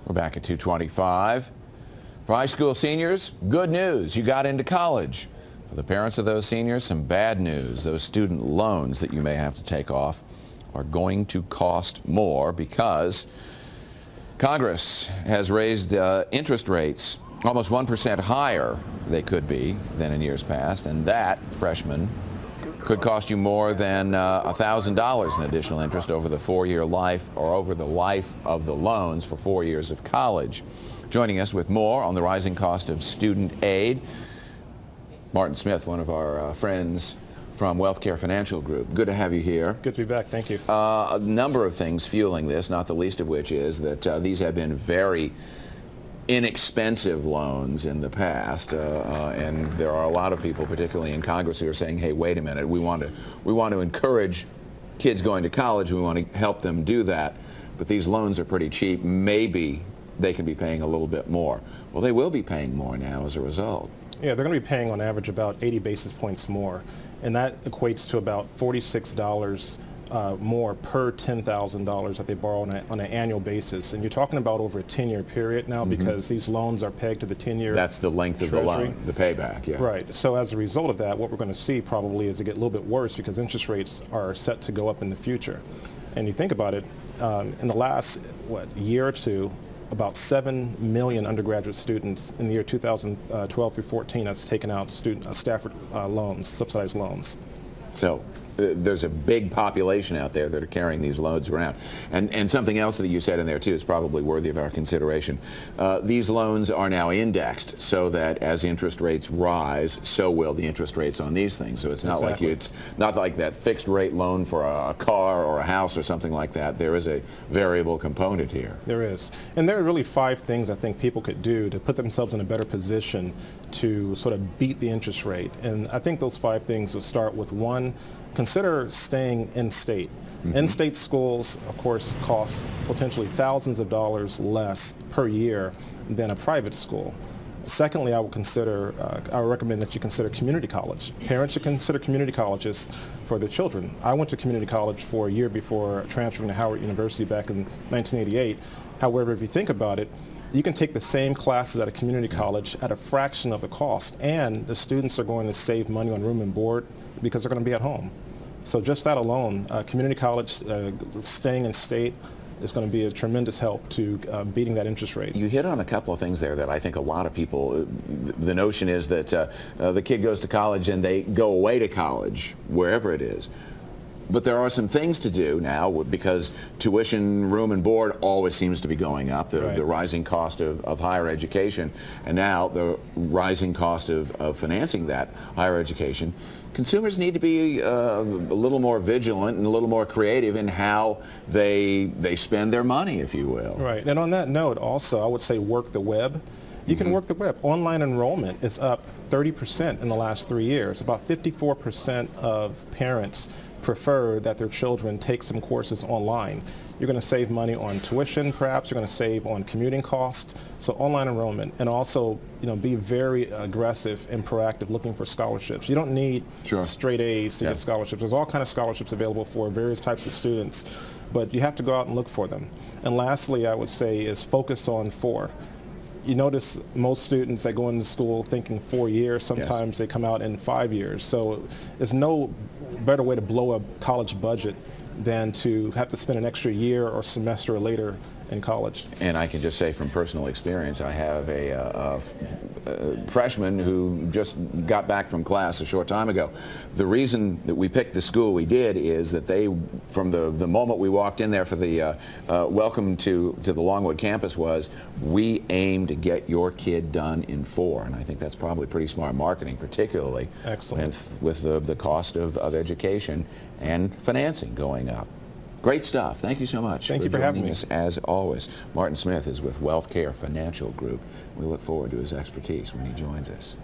We're back at 2:25. For high school seniors, good news. You got into college. For the parents of those seniors, some bad news. Those student loans that you may have to take off are going to cost more because Congress has raised interest rates almost 1% higher they could be than in years past, and that, freshmen, could cost you more than $1,000 in additional interest over the 4-year life or over the life of the loans for 4 years of college. Joining us with more on the rising cost of student aid, Martin Smith, one of our friends from Wealthcare Financial Group. Good to have you here. Good to be back. Thank you. A number of things fueling this, not the least of which is that these have been very inexpensive loans in the past, and there are a lot of people, particularly in Congress, who are saying, hey, wait a minute, we want to encourage kids going to college, we want to help them do that, but these loans are pretty cheap. Maybe they can be paying a little bit more. Well, they will be paying more now as a result. Yeah, they're going to be paying on average about 80 basis points more, and that equates to about $46 more per $10,000 that they borrow on an annual basis. And you're talking about over a 10-year period now, because these loans are pegged to the 10-year. That's the length of the loan, the payback, yeah. Right. So as a result of that, what we're going to see probably is it get a little bit worse because interest rates are set to go up in the future. And you think about it, in the last, year or two, about 7 million undergraduate students in the year 2012 through 14 has taken out Stafford loans, subsidized loans. So there's a big population out there that are carrying these loans around. And something else that you said in there too is probably worthy of our consideration. These loans are now indexed so that as interest rates rise, so will the interest rates on these things. So it's not like it's not like that fixed rate loan for a car or a house or something like that. There is a variable component here. There is. And there are really 5 things I think people could do to put themselves in a better position to sort of beat the interest rate. And I think those 5 things will start with 1, consider staying in-state. In-state schools, of course, cost potentially thousands of dollars less per year than a private school. Secondly, I would recommend that you consider community college. Parents should consider community colleges for their children. I went to community college for a year before transferring to Howard University back in 1988. However, if you think about it, you can take the same classes at a community college at a fraction of the cost, and the students are going to save money on room and board because they're going to be at home. So just that alone, community college, staying in state, is going to be a tremendous help to beating that interest rate. You hit on a couple of things there that I think a lot of people, the notion is that the kid goes to college and they go away to college, wherever it is. But there are some things to do now because tuition, room and board always seems to be going up, the rising cost of higher education, and now the rising cost of financing that higher education. Consumers need to be a little more vigilant and a little more creative in how they spend their money, if you will. Right. And on that note, also, I would say work the web. You can work the web. Online enrollment is up 30% in the last 3 years. About 54% of parents prefer that their children take some courses online. You're going to save money on tuition, perhaps. You're going to save on commuting costs. So online enrollment, and also, be very aggressive and proactive looking for scholarships. You don't need straight A's to get scholarships. There's all kinds of scholarships available for various types of students, but you have to go out and look for them. And lastly, I would say is focus on 4. You notice most students that go into school thinking 4 years, sometimes they come out in 5 years. So there's no better way to blow a college budget than to have to spend an extra year or semester or later in college. And I can just say from personal experience, I have a freshman who just got back from class a short time ago. The reason that we picked the school we did is that they, from the moment we walked in there for the welcome to the Longwood campus, was we aim to get your kid done in 4. And I think that's probably pretty smart marketing, particularly with the cost of education and financing going up. Great stuff. Thank you so much. Thank you for having us, as always. Martin Smith is with Wealthcare Financial Group. We look forward to his expertise when he joins us.